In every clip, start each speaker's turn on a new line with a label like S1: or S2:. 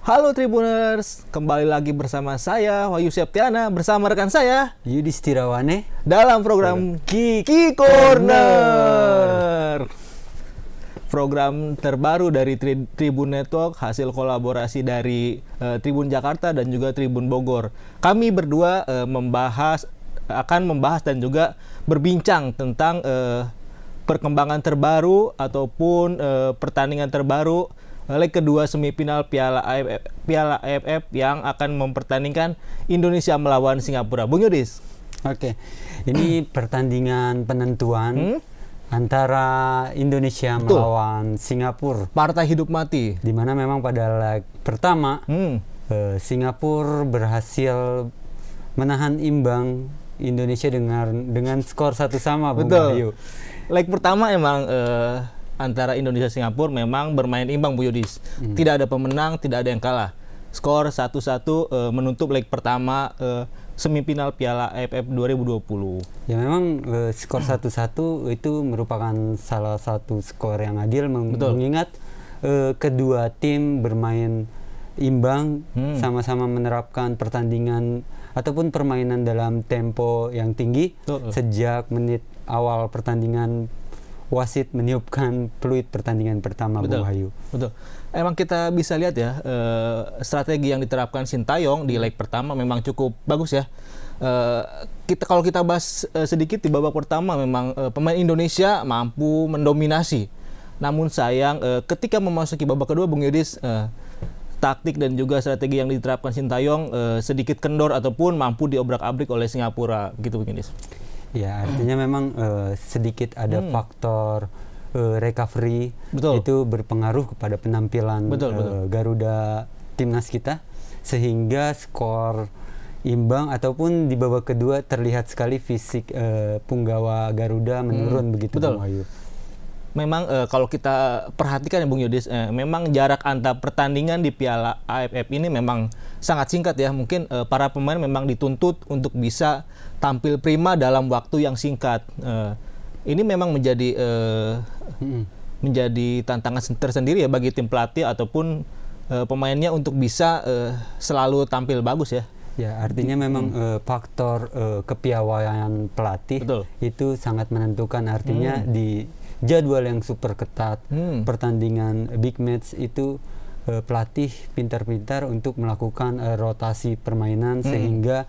S1: Halo Tribuners, kembali lagi bersama saya Wahyu Septiana bersama rekan saya
S2: Yudhistira Wane
S1: dalam program Kiki Corner. Program terbaru dari Tribun Network, hasil kolaborasi dari Tribun Jakarta dan juga Tribun Bogor. Kami berdua akan membahas dan juga berbincang tentang perkembangan terbaru ataupun pertandingan terbaru leg kedua semifinal Piala AFF yang akan mempertandingkan Indonesia melawan Singapura. Bung Yudis.
S2: Oke, ini pertandingan penentuan antara Indonesia melawan Singapura.
S1: Partai hidup mati.
S2: Di mana memang pada leg pertama Singapura berhasil menahan imbang Indonesia dengan skor 1-1, Bung Wahyu.
S1: Leg pertama emang antara Indonesia Singapura memang bermain imbang, Bu Yudis. Tidak ada pemenang, tidak ada yang kalah. Skor 1-1 menutup leg pertama semifinal Piala AFF 2020.
S2: Ya memang skor 1-1 itu merupakan salah satu skor yang adil mengingat kedua tim bermain imbang, sama-sama menerapkan pertandingan ataupun permainan dalam tempo yang tinggi. Sejak menit awal pertandingan wasit meniupkan peluit pertandingan pertama, Bung Wahyu. Betul.
S1: Emang kita bisa lihat ya, strategi yang diterapkan Sintayong di leg pertama memang cukup bagus ya. Kalau kita bahas sedikit di babak pertama, memang pemain Indonesia mampu mendominasi. Namun sayang ketika memasuki babak kedua, Bung Yudis, taktik dan juga strategi yang diterapkan Sintayong sedikit kendor ataupun mampu diobrak-abrik oleh Singapura, gitu Bung Yudis.
S2: Ya, artinya memang sedikit ada faktor recovery. Itu berpengaruh kepada penampilan Garuda timnas kita, sehingga skor imbang ataupun di babak kedua terlihat sekali fisik punggawa Garuda menurun begitu, Bung Wahyu.
S1: Memang kalau kita perhatikan ya Bung Yudis, memang jarak antar pertandingan di Piala AFF ini memang sangat singkat ya. Mungkin para pemain memang dituntut untuk bisa tampil prima dalam waktu yang singkat. Ini memang menjadi tantangan tersendiri ya bagi tim pelatih ataupun pemainnya untuk bisa selalu tampil bagus ya.
S2: Ya, artinya memang faktor kepiawaian pelatih itu sangat menentukan. Artinya di jadwal yang super ketat, pertandingan big match itu pelatih pintar-pintar untuk melakukan rotasi permainan sehingga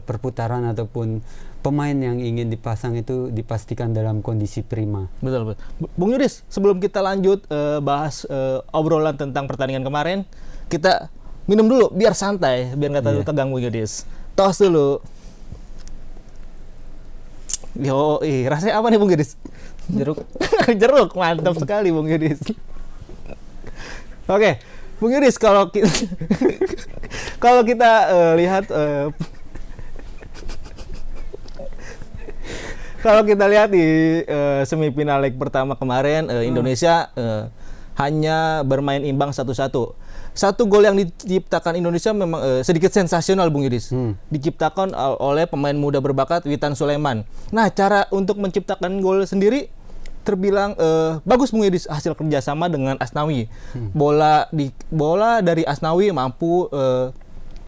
S2: perputaran ataupun pemain yang ingin dipasang itu dipastikan dalam kondisi prima.
S1: Betul. Bung Yudis, sebelum kita lanjut bahas obrolan tentang pertandingan kemarin, kita minum dulu biar santai, biar nggak terlalu tegang, Bung Yudis. Tos dulu. Rasanya apa nih Bung Yudis? Jeruk. Jeruk, mantap sekali Bung Yudis. Oke, Bung Yudis, kalau kita lihat di semifinal leg pertama kemarin, Indonesia hanya bermain imbang 1-1. Satu gol yang diciptakan Indonesia memang sedikit sensasional, Bung Yudis. Diciptakan oleh pemain muda berbakat Witan Sulaiman. Nah, cara untuk menciptakan gol sendiri terbilang bagus, Bung Yudis, hasil kerjasama dengan Asnawi. Bola dari Asnawi mampu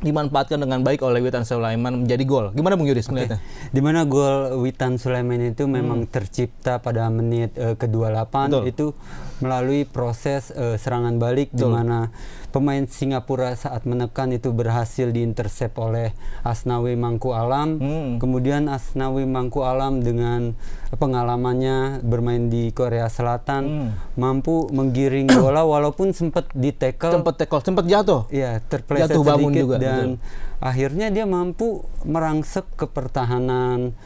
S1: dimanfaatkan dengan baik oleh Witan Sulaiman menjadi gol. Gimana Bung Yudis melihatnya?
S2: Di mana gol Witan Sulaiman itu memang tercipta pada menit ke-28 itu melalui proses serangan balik di mana pemain Singapura saat menekan itu berhasil diintersep oleh Asnawi Mangku Alam. Kemudian Asnawi Mangku Alam dengan pengalamannya bermain di Korea Selatan mampu menggiring bola walaupun sempat
S1: sempat jatuh.
S2: Iya, terpeleset sedikit juga, dan akhirnya dia mampu merangsek ke pertahanan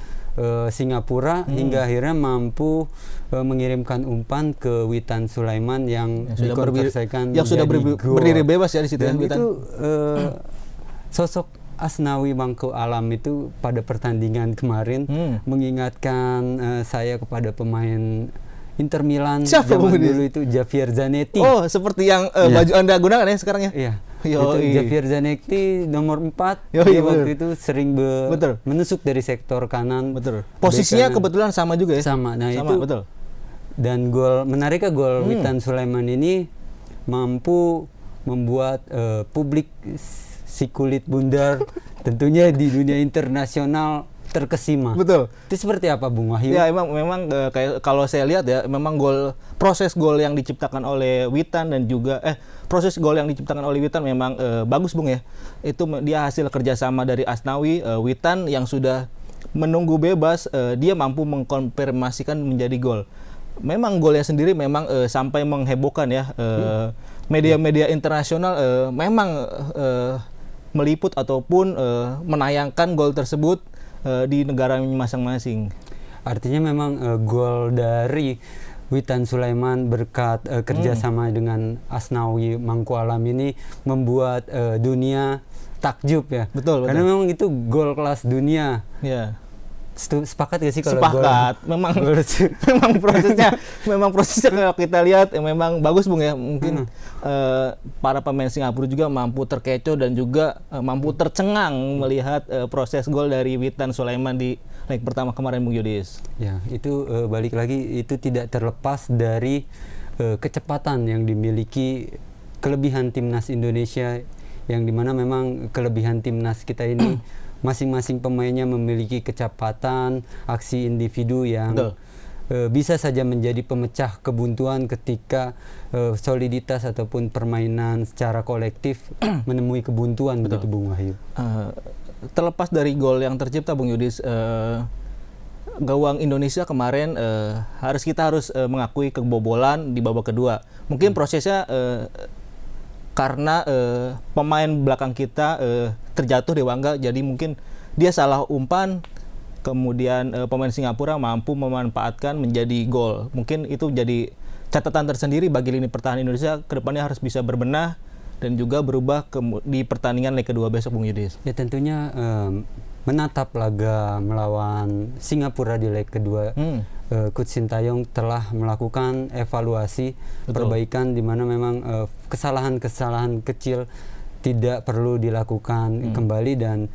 S2: Singapura hingga akhirnya mampu mengirimkan umpan ke Witan Sulaiman yang dikonversikan
S1: sudah berdiri bebas ya di situ.
S2: Dan itu sosok Asnawi Mangku Alam itu pada pertandingan kemarin mengingatkan saya kepada pemain Inter Milan zaman dulu itu, Javier Zanetti.
S1: Oh, seperti yang baju Anda gunakan ya sekarang ya?
S2: Iya. Itu Javier Zanetti nomor 4. Dia waktu itu sering menusuk dari sektor kanan.
S1: Betul. Posisinya kebetulan sama juga ya?
S2: Sama. Nah,
S1: sama,
S2: itu
S1: betul.
S2: Dan menariknya gol Witan Sulaiman ini mampu membuat publik si kulit bundar tentunya di dunia internasional terkesima.
S1: Betul.
S2: Itu seperti apa Bung Wahyu?
S1: Ya memang kayak kalau saya lihat ya memang proses gol yang diciptakan oleh Witan dan juga proses gol yang diciptakan oleh Witan memang bagus Bung ya. Itu dia hasil kerjasama dari Asnawi, Witan yang sudah menunggu bebas, dia mampu mengkonfirmasikan menjadi gol. Memang golnya sendiri memang sampai menghebohkan ya. Media-media internasional memang meliput ataupun menayangkan gol tersebut di negara masing-masing.
S2: Artinya memang gol dari Witan Sulaiman berkat kerjasama dengan Asnawi Mangku Alam ini membuat dunia takjub ya.
S1: Betul.
S2: Karena memang itu gol kelas dunia.
S1: Ya.
S2: Sepakat gak sih kalau
S1: sepakat. Memang prosesnya kalau kita lihat memang bagus Bung ya. Mungkin para pemain Singapura juga mampu terkecoh dan juga mampu tercengang melihat proses gol dari Witan Sulaiman di leg pertama kemarin Bung Yudis.
S2: Ya, itu balik lagi itu tidak terlepas dari kecepatan yang dimiliki kelebihan timnas Indonesia, yang dimana memang kelebihan timnas kita ini masing-masing pemainnya memiliki kecepatan, aksi individu yang bisa saja menjadi pemecah kebuntuan ketika soliditas ataupun permainan secara kolektif menemui kebuntuan. Begitu Bung Wahyu.
S1: Terlepas dari gol yang tercipta Bung Yudis, gawang Indonesia kemarin kita harus mengakui kebobolan di babak kedua. Mungkin prosesnya karena pemain belakang kita terjatuh Dewangga, jadi mungkin dia salah umpan, kemudian pemain Singapura mampu memanfaatkan menjadi gol. Mungkin itu jadi catatan tersendiri bagi lini pertahanan Indonesia, kedepannya harus bisa berbenah dan juga berubah di pertandingan leg kedua besok Bung Yudis.
S2: Ya tentunya menatap laga melawan Singapura di leg kedua, Coach Sintayong telah melakukan evaluasi perbaikan di mana memang kesalahan-kesalahan kecil tidak perlu dilakukan kembali, dan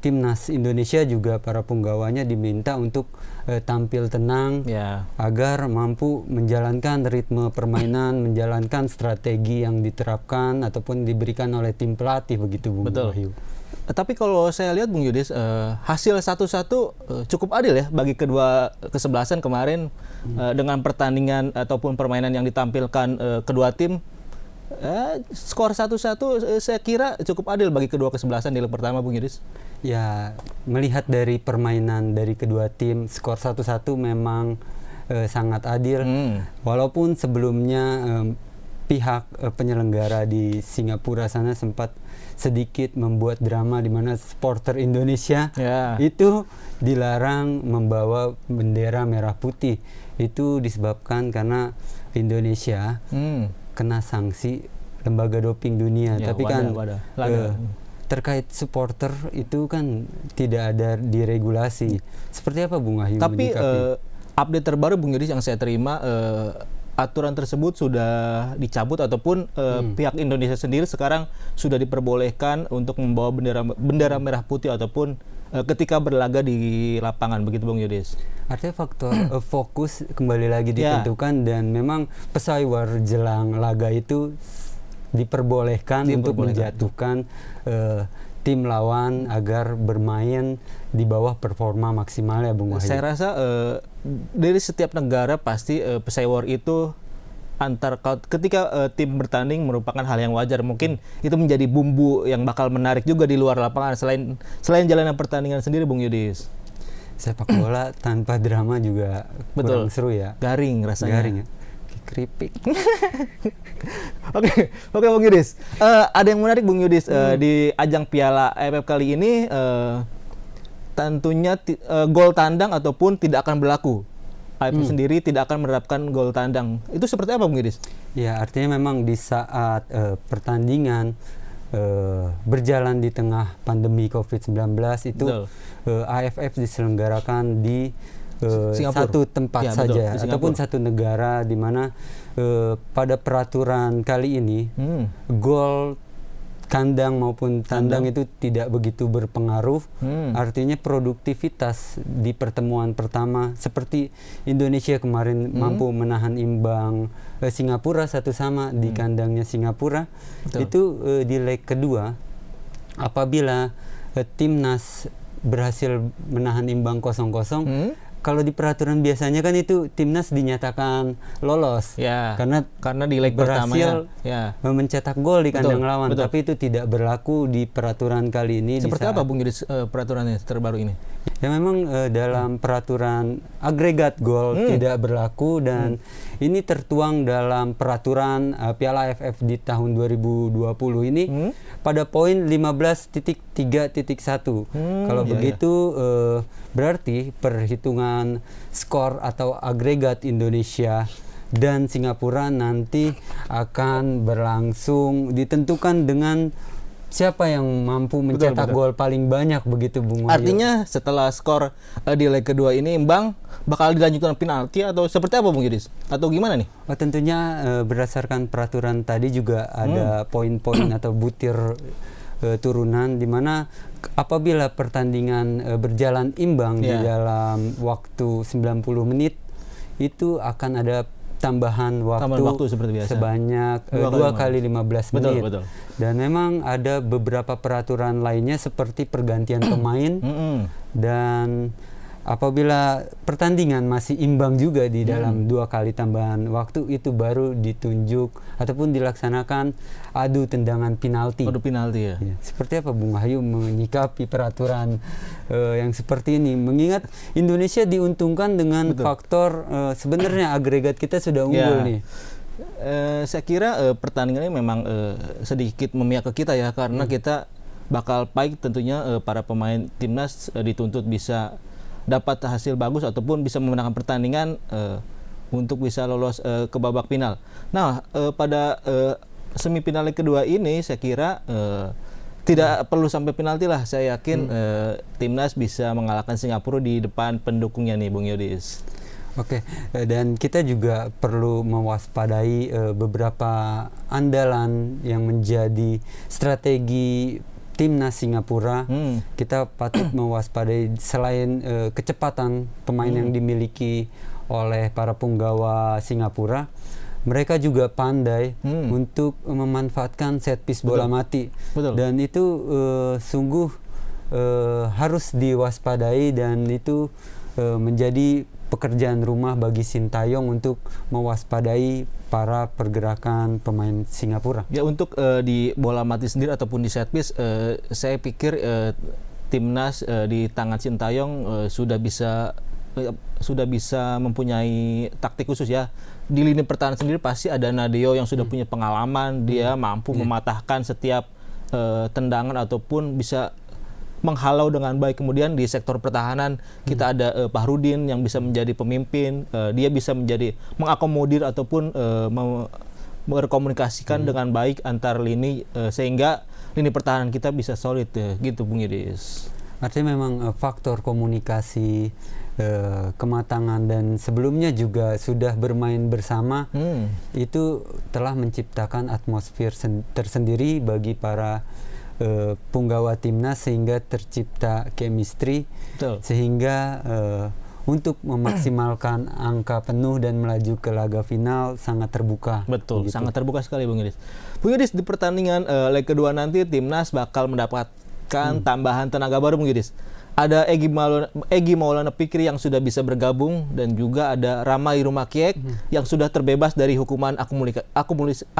S2: timnas Indonesia juga para penggawanya diminta untuk tampil tenang agar mampu menjalankan ritme permainan, menjalankan strategi yang diterapkan ataupun diberikan oleh tim pelatih, begitu Bung Wahyu.
S1: Tapi kalau saya lihat Bung Yudis, hasil 1-1 cukup adil ya bagi kedua kesebelasan kemarin. Dengan pertandingan ataupun permainan yang ditampilkan kedua tim, skor 1-1 saya kira cukup adil bagi kedua kesebelasan di leg pertama Bung Yudis.
S2: Ya, melihat dari permainan dari kedua tim, skor 1-1 memang sangat adil. Walaupun sebelumnya pihak penyelenggara di Singapura sana sempat sedikit membuat drama di mana supporter Indonesia itu dilarang membawa bendera merah putih. Itu disebabkan karena Indonesia kena sanksi lembaga doping dunia. Tapi terkait supporter itu kan tidak ada diregulasi. Seperti apa Bung Wahyu?
S1: Tapi update terbaru Bung Yudis yang saya terima, aturan tersebut sudah dicabut ataupun pihak Indonesia sendiri sekarang sudah diperbolehkan untuk membawa bendera merah putih ataupun ketika berlaga di lapangan, begitu Bung Yudis.
S2: Artinya faktor fokus kembali lagi ditentukan dan memang pesawar jelang laga itu diperbolehkan untuk menjatuhkan tim lawan agar bermain di bawah performa maksimal ya Bung Wahyu.
S1: Saya rasa dari setiap negara pasti pesawar itu ketika tim bertanding merupakan hal yang wajar. Mungkin itu menjadi bumbu yang bakal menarik juga di luar lapangan selain jalannya pertandingan sendiri Bung Yudis.
S2: Sepak bola tanpa drama juga kurang seru ya.
S1: Garing rasanya.
S2: Garing ya. Keripik.
S1: Oke Bung Yudis. Ada yang menarik Bung Yudis di ajang Piala AFF kali ini, tentunya gol tandang ataupun tidak akan berlaku. AFF sendiri tidak akan menerapkan gol tandang. Itu seperti apa Bung Yudis? Ya,
S2: artinya memang di saat pertandingan berjalan di tengah pandemi COVID-19 itu AFF diselenggarakan di satu tempat saja ataupun satu negara, di mana pada peraturan kali ini gol kandang maupun tandang itu tidak begitu berpengaruh. Artinya produktivitas di pertemuan pertama seperti Indonesia kemarin mampu menahan imbang Singapura 1-1 di kandangnya Singapura.
S1: Betul.
S2: Itu di leg kedua apabila timnas berhasil menahan imbang 0-0. Kalau di peraturan biasanya kan itu timnas dinyatakan lolos
S1: Ya.
S2: karena
S1: di leg pertamanya
S2: berhasil mencetak gol di kandang lawan.
S1: betul.
S2: Tapi itu tidak berlaku di peraturan kali ini.
S1: Seperti apa Bung Yudis peraturannya terbaru ini?
S2: Ya memang dalam peraturan agregat gol tidak berlaku dan ini tertuang dalam peraturan Piala AFF di tahun 2020 ini pada poin 15.3.1. Kalau begitu berarti perhitungan skor atau agregat Indonesia dan Singapura nanti akan berlangsung ditentukan dengan siapa yang mampu mencetak gol paling banyak begitu Bung Wahyu.
S1: Artinya setelah skor di leg kedua ini imbang bakal dilanjutkan penalti atau seperti apa Bung Yudis? Atau gimana nih?
S2: Tentunya berdasarkan peraturan tadi juga ada poin-poin atau butir turunan di mana apabila pertandingan berjalan imbang di dalam waktu 90 menit itu akan ada tambahan waktu
S1: seperti biasa
S2: sebanyak 2 kali 15 menit.
S1: Betul.
S2: Dan memang ada beberapa peraturan lainnya seperti pergantian pemain dan apabila pertandingan masih imbang juga di dalam 2 kali tambahan waktu itu baru ditunjuk ataupun dilaksanakan adu tendangan penalti.
S1: Adu penalti ya.
S2: Seperti apa Bung Wahyu menyikapi peraturan yang seperti ini? Mengingat Indonesia diuntungkan dengan faktor sebenarnya agregat kita sudah unggul nih.
S1: Saya kira pertandingan ini memang sedikit memihak ke kita ya karena kita bakal baik tentunya para pemain timnas dituntut bisa dapat hasil bagus ataupun bisa memenangkan pertandingan untuk bisa lolos ke babak final. Nah, pada semifinal kedua ini saya kira tidak perlu sampai penalti lah. Saya yakin timnas bisa mengalahkan Singapura di depan pendukungnya nih Bung Yudis.
S2: Oke, dan kita juga perlu mewaspadai beberapa andalan yang menjadi strategi timnas Singapura. Kita patut mewaspadai selain kecepatan pemain yang dimiliki oleh para punggawa Singapura, mereka juga pandai untuk memanfaatkan set piece bola mati. Dan itu sungguh harus diwaspadai dan itu menjadi pekerjaan rumah bagi Sintayong untuk mewaspadai para pergerakan pemain Singapura.
S1: Ya untuk di bola mati sendiri ataupun di set piece, saya pikir timnas di tangan Sintayong sudah bisa mempunyai taktik khusus ya. Di lini pertahanan sendiri pasti ada Nadeo yang sudah punya pengalaman, dia mampu mematahkan setiap tendangan ataupun bisa menghalau dengan baik. Kemudian di sektor pertahanan kita ada Fahrudin yang bisa menjadi pemimpin, dia bisa menjadi mengakomodir ataupun berkomunikasikan dengan baik antar lini sehingga lini pertahanan kita bisa solid gitu Bung Yudis.
S2: Artinya memang faktor komunikasi, kematangan dan sebelumnya juga sudah bermain bersama itu telah menciptakan atmosfer tersendiri bagi para punggawa timnas sehingga tercipta chemistry. Sehingga untuk memaksimalkan angka penuh dan melaju ke laga final sangat terbuka.
S1: Betul, gitu. Sangat terbuka sekali Bung Yudis. Bung Yudis, di pertandingan leg kedua nanti timnas bakal mendapatkan tambahan tenaga baru Bung Yudis. Ada Egy Maulana Fikri yang sudah bisa bergabung dan juga ada Ramai Rumakiek yang sudah terbebas dari hukuman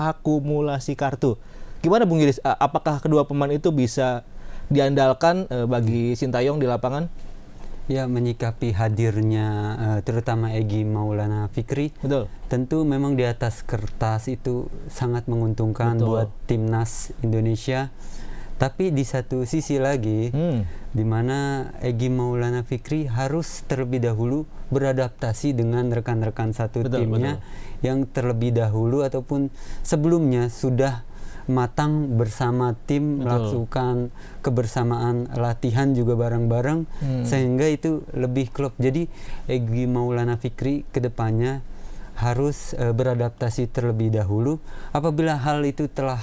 S1: akumulasi kartu. Gimana Bung Yudis? Apakah kedua pemain itu bisa diandalkan bagi Sintayong di lapangan?
S2: Ya, menyikapi hadirnya terutama Egy Maulana Fikri, tentu memang di atas kertas itu sangat menguntungkan buat timnas Indonesia. Tapi di satu sisi lagi, di mana Egy Maulana Fikri harus terlebih dahulu beradaptasi dengan rekan-rekan satu timnya yang terlebih dahulu ataupun sebelumnya sudah matang bersama tim, melakukan kebersamaan latihan juga bareng-bareng, sehingga itu lebih klop. Jadi Egy Maulana Fikri kedepannya harus beradaptasi terlebih dahulu. Apabila hal itu telah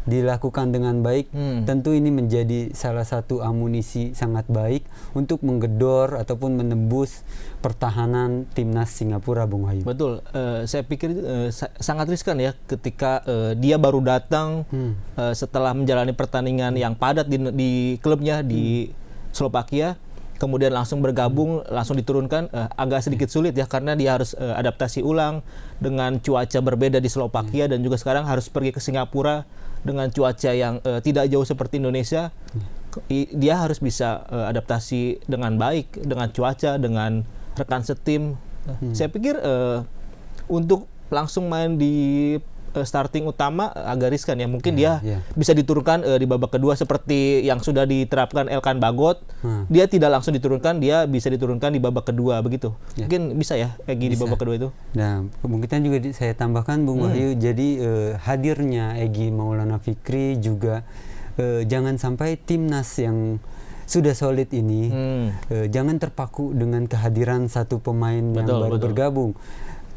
S2: dilakukan dengan baik, tentu ini menjadi salah satu amunisi sangat baik untuk menggedor ataupun menembus pertahanan timnas Singapura, Bung Wahyu.
S1: Betul, saya pikir sangat riskan ya ketika dia baru datang setelah menjalani pertandingan yang padat di klubnya di Slovakia, kemudian langsung bergabung, langsung diturunkan, agak sedikit sulit ya karena dia harus adaptasi ulang dengan cuaca berbeda di Slovakia dan juga sekarang harus pergi ke Singapura dengan cuaca yang tidak jauh seperti Indonesia. Dia harus bisa adaptasi dengan baik dengan cuaca, dengan rekan setim. Saya pikir untuk langsung main di starting utama agak riskan ya. Mungkin dia bisa diturunkan di babak kedua seperti yang sudah diterapkan Elkan Bagot. Dia tidak langsung diturunkan, dia bisa diturunkan di babak kedua begitu. Mungkin bisa ya Egy di babak kedua itu.
S2: Nah, kemungkinan juga saya tambahkan Bung Wahyu, jadi hadirnya Egy Maulana Fikri juga jangan sampai timnas yang sudah solid ini jangan terpaku dengan kehadiran satu pemain yang baru bergabung.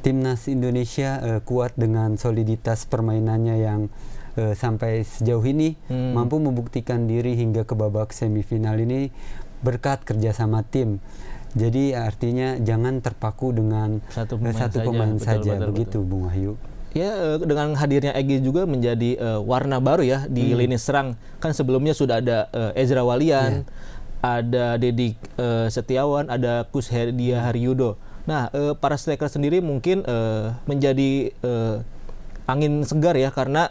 S2: Timnas Indonesia kuat dengan soliditas permainannya yang sampai sejauh ini mampu membuktikan diri hingga ke babak semifinal ini berkat kerjasama tim. Jadi artinya jangan terpaku dengan satu pemain saja, begitu Bung Wahyu.
S1: Ya, dengan hadirnya Egy juga menjadi warna baru ya di lini serang. Kan sebelumnya sudah ada Ezra Walian, ada Dedik Setiawan, ada Kushedia Haryudo. Nah, para striker sendiri mungkin menjadi angin segar ya karena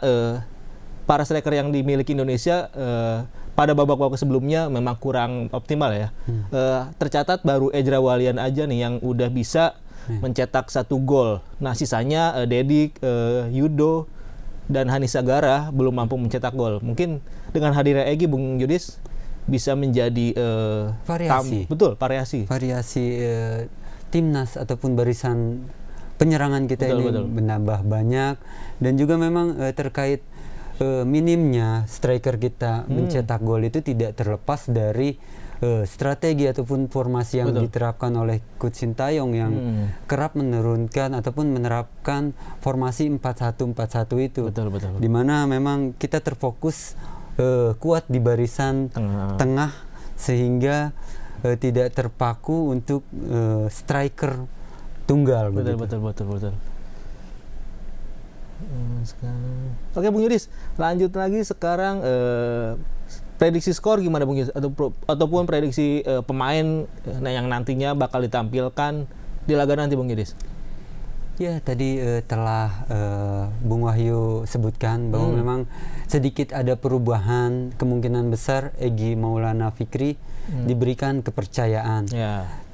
S1: para striker yang dimiliki Indonesia pada babak-babak sebelumnya memang kurang optimal ya. Tercatat baru Ezra Walian aja nih yang udah bisa mencetak 1 gol. Nah, sisanya Dedik, Yudo, dan Hani Sagara belum mampu mencetak gol. Mungkin dengan hadirnya Egy, Bung Yudis, bisa menjadi
S2: variasi.
S1: Variasi
S2: timnas ataupun barisan penyerangan kita menambah banyak, dan juga memang terkait minimnya striker kita mencetak gol itu tidak terlepas dari strategi ataupun formasi yang diterapkan oleh Coach Sintayong yang kerap menurunkan ataupun menerapkan formasi 4-1-4-1 itu. Di mana memang kita terfokus kuat di barisan tengah sehingga tidak terpaku untuk striker tunggal.
S1: Betul. Oke Bung Yudis, lanjut lagi sekarang prediksi skor gimana Bung Yudis ataupun prediksi pemain yang nantinya bakal ditampilkan di laga nanti Bung Yudis?
S2: Ya, tadi telah Bung Wahyu sebutkan bahwa memang sedikit ada perubahan, kemungkinan besar Egy Maulana Fikri diberikan kepercayaan.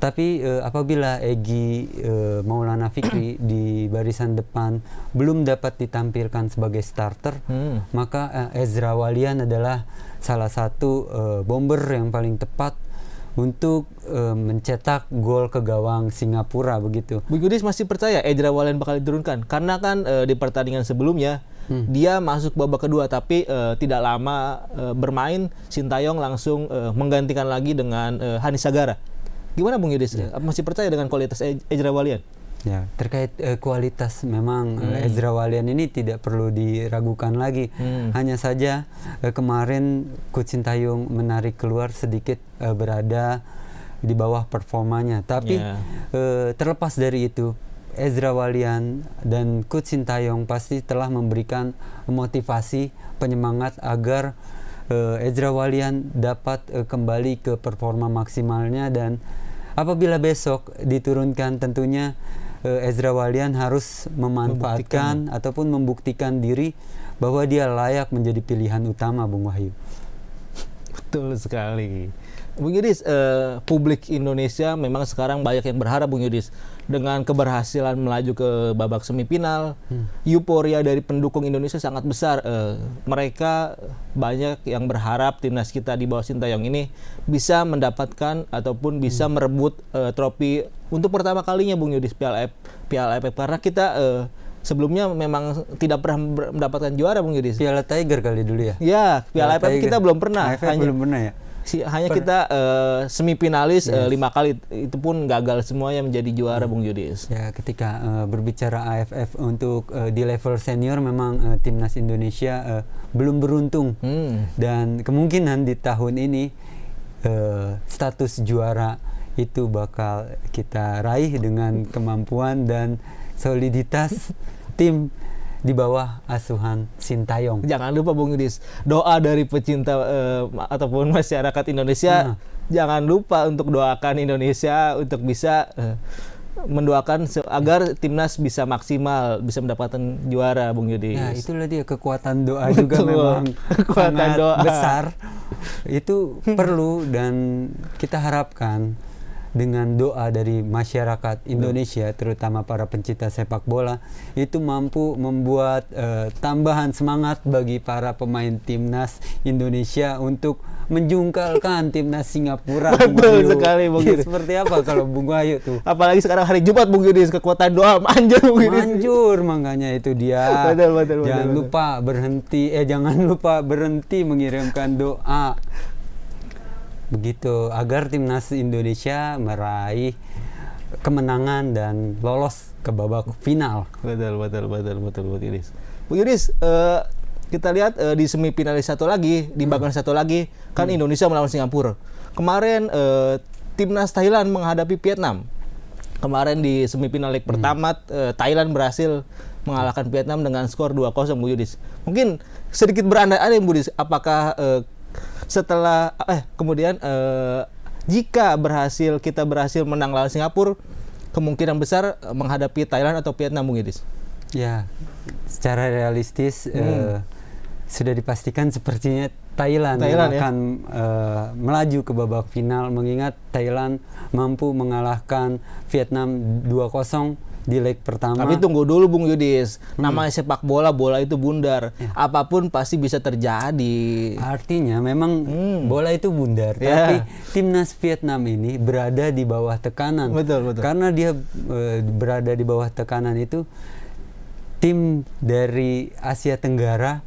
S2: Tapi apabila Egy Maulana Fikri di barisan depan belum dapat ditampilkan sebagai starter, maka Ezra Walian adalah salah satu bomber yang paling tepat untuk mencetak gol ke gawang Singapura begitu.
S1: Bung Yudis masih percaya Ezra Walian bakal diturunkan karena kan di pertandingan sebelumnya dia masuk babak kedua tapi tidak lama bermain, Sintayong langsung menggantikan lagi dengan Hani Sagara. Gimana Bung Yudis? Masih percaya dengan kualitas Ezra Walian?
S2: Ya, terkait kualitas memang Ezra Walian ini tidak perlu diragukan lagi. Hanya saja kemarin Coach Sintayong menarik keluar sedikit berada di bawah performanya. Tapi terlepas dari itu, Ezra Walian dan Coach Sintayong pasti telah memberikan motivasi, penyemangat agar Ezra Walian dapat kembali ke performa maksimalnya, dan apabila besok diturunkan tentunya Ezra Walian harus memanfaatkan ataupun membuktikan diri bahwa dia layak menjadi pilihan utama Bung Wahyu.
S1: Betul sekali. Bung Yudis, publik Indonesia memang sekarang banyak yang berharap Bung Yudis dengan keberhasilan melaju ke babak semifinal. Euforia dari pendukung Indonesia sangat besar. Mereka banyak yang berharap timnas kita di bawah Sintayong ini bisa mendapatkan ataupun bisa merebut trofi untuk pertama kalinya Bung Yudis Piala AFF karena kita sebelumnya memang tidak pernah mendapatkan juara Bung Yudis.
S2: Piala Tiger kali dulu ya?
S1: Ya, Piala AFF kita belum pernah.
S2: AFF belum pernah ya?
S1: Hanya kita semifinalis 5 kali, itu pun gagal semuanya menjadi juara, Bung Yudis.
S2: Ya, ketika berbicara AFF untuk di level senior memang timnas Indonesia belum beruntung. Dan kemungkinan di tahun ini status juara itu bakal kita raih dengan kemampuan dan soliditas tim di bawah asuhan Sintayong.
S1: Jangan lupa Bung Yudis, doa dari pecinta ataupun masyarakat Indonesia, jangan lupa untuk doakan Indonesia untuk bisa mendoakan agar timnas bisa maksimal, bisa mendapatkan juara, Bung Yudis.
S2: Ya, itulah dia kekuatan doa juga memang
S1: kekuatan
S2: sangat
S1: doa
S2: besar. Itu perlu, dan kita harapkan dengan doa dari masyarakat Indonesia, terutama para pencinta sepak bola, itu mampu membuat tambahan semangat bagi para pemain timnas Indonesia untuk menjungkalkan timnas Singapura.
S1: Betul sekali, Bung Yudis.
S2: Seperti apa kalau Bung Wahyu tuh?
S1: Apalagi sekarang hari Jumat, Bung Yudis, kekuatan doa manjur, Bung Yudis.
S2: Manjur, makanya itu dia. Jangan lupa berhenti mengirimkan doa. Begitu, agar timnas Indonesia meraih kemenangan dan lolos ke babak final.
S1: Betul Bung Yudis. Bung Yudis, kita lihat di semifinalis satu lagi, di babak satu lagi kan Indonesia melawan Singapura. Kemarin timnas Thailand menghadapi Vietnam. Kemarin di semifinal leg pertama Thailand berhasil mengalahkan Vietnam dengan skor 2-0, Bung Yudis. Mungkin sedikit berandai-andai, Bung Yudis, apakah setelah kemudian jika kita berhasil menang lawan Singapura, kemungkinan besar menghadapi Thailand atau Vietnam, Bung Yudis?
S2: Ya, secara realistis sudah dipastikan sepertinya Thailand yang akan melaju ke babak final, mengingat Thailand mampu mengalahkan Vietnam 2-0 di leg pertama.
S1: Tapi tunggu dulu, Bung Yudis. Namanya sepak bola, bola itu bundar. Apapun pasti bisa terjadi.
S2: Artinya memang bola itu bundar, tapi timnas Vietnam ini berada di bawah tekanan.
S1: Betul.
S2: Karena dia berada di bawah tekanan itu, tim dari Asia Tenggara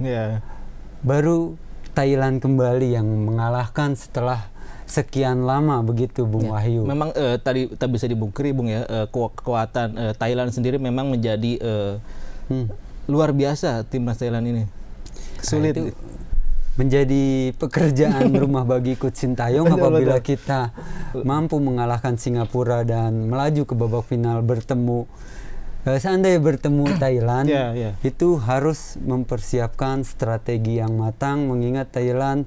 S2: baru Thailand kembali yang mengalahkan setelah sekian lama, begitu Bung Wahyu. Memang
S1: tadi tak bisa dibungkiri, Bung, ya, kekuatan Thailand sendiri memang menjadi luar biasa. Timnas Thailand ini sulit.
S2: Itu menjadi pekerjaan rumah bagi Coach Sintayong apabila kita mampu mengalahkan Singapura dan melaju ke babak final seandainya bertemu Thailand, itu harus mempersiapkan strategi yang matang, mengingat Thailand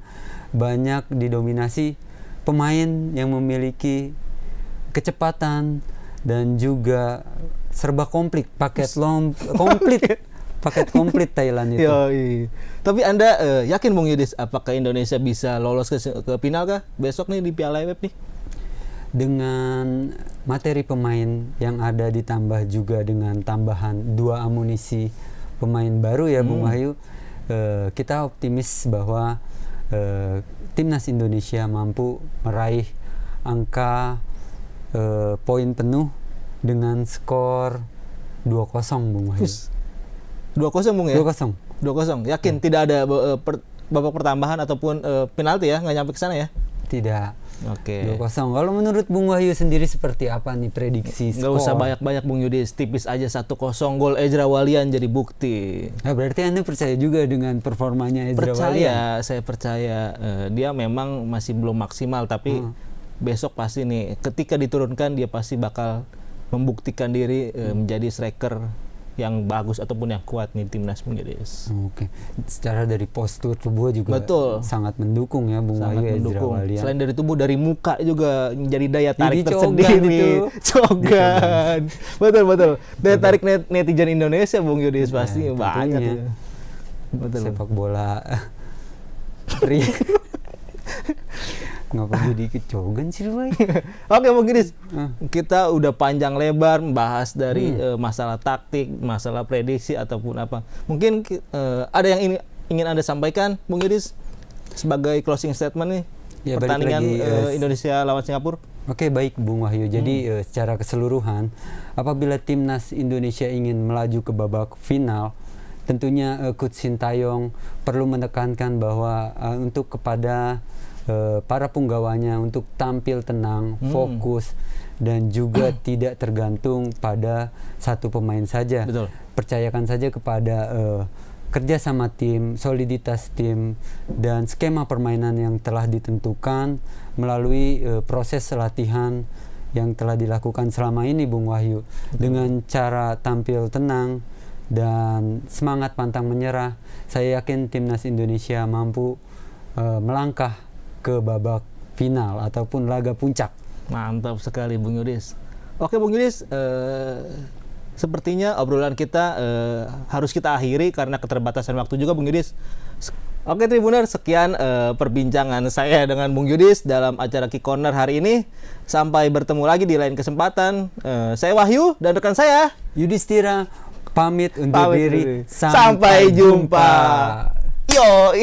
S2: banyak didominasi pemain yang memiliki kecepatan dan juga serba komplit, paket komplit Thailand itu.
S1: Tapi Anda yakin, Bung Yudis, apakah Indonesia bisa lolos ke final kah besok nih di Piala AFF nih?
S2: Dengan materi pemain yang ada, ditambah juga dengan tambahan 2 amunisi pemain baru ya, Bung Wahyu, kita optimis bahwa timnas Indonesia mampu meraih angka poin penuh dengan skor 2-0, Bung Wahyu.
S1: 2-0, Bung, ya?
S2: 2-0.
S1: Yakin tidak ada babak pertambahan ataupun penalti ya? Nggak nyampe ke sana ya?
S2: Tidak.
S1: Oke.
S2: 2-0. Kalau menurut Bung Wahyu sendiri seperti apa nih prediksi skor?
S1: Nggak usah banyak-banyak, Bung Yudis, tipis aja 1-0, gol Ezra Walian jadi bukti.
S2: Nah, berarti Anda percaya juga dengan performanya Ezra Walian?
S1: Saya percaya. Dia memang masih belum maksimal, tapi besok pasti nih, ketika diturunkan dia pasti bakal membuktikan diri menjadi striker yang bagus ataupun yang kuat nih timnas, Bung Yudis.
S2: Oke. Secara dari postur tubuh juga sangat mendukung ya, Bung Wahyu, Ezra Walian.
S1: Selain dari tubuh, dari muka juga menjadi daya tarik tersendiri. Cogan. Betul. Daya tarik netizen Indonesia, Bung Yudis, pasti banyak ya.
S2: Betul. Sepak bola ngapa jadi kecogan sih, Boy?
S1: Oke, Bung Yudis. Kita udah panjang lebar membahas dari masalah taktik, masalah prediksi ataupun apa. Mungkin ada yang ingin Anda sampaikan, Bung Yudis, sebagai closing statement nih, pertandingan Indonesia lawan Singapura?
S2: Oke, baik Bung Wahyu. Jadi secara keseluruhan, apabila timnas Indonesia ingin melaju ke babak final, tentunya Coach Sintayong perlu menekankan bahwa untuk kepada para punggawanya untuk tampil tenang, fokus, dan juga tidak tergantung pada satu pemain saja.
S1: Betul.
S2: Percayakan saja kepada kerja sama tim, soliditas tim, dan skema permainan yang telah ditentukan melalui proses latihan yang telah dilakukan selama ini, Bung Wahyu. Dengan cara tampil tenang dan semangat pantang menyerah, saya yakin timnas Indonesia mampu melangkah ke babak final ataupun laga puncak.
S1: Mantap sekali Bung Yudis. Oke Bung Yudis, sepertinya obrolan kita harus kita akhiri karena keterbatasan waktu juga Bung Yudis. Oke Tribuner, sekian perbincangan saya dengan Bung Yudis dalam acara Kick Corner hari ini. Sampai bertemu lagi di lain kesempatan. Saya Wahyu dan rekan saya
S2: Yudhistira pamit undur diri.
S1: Sampai jumpa. Yo.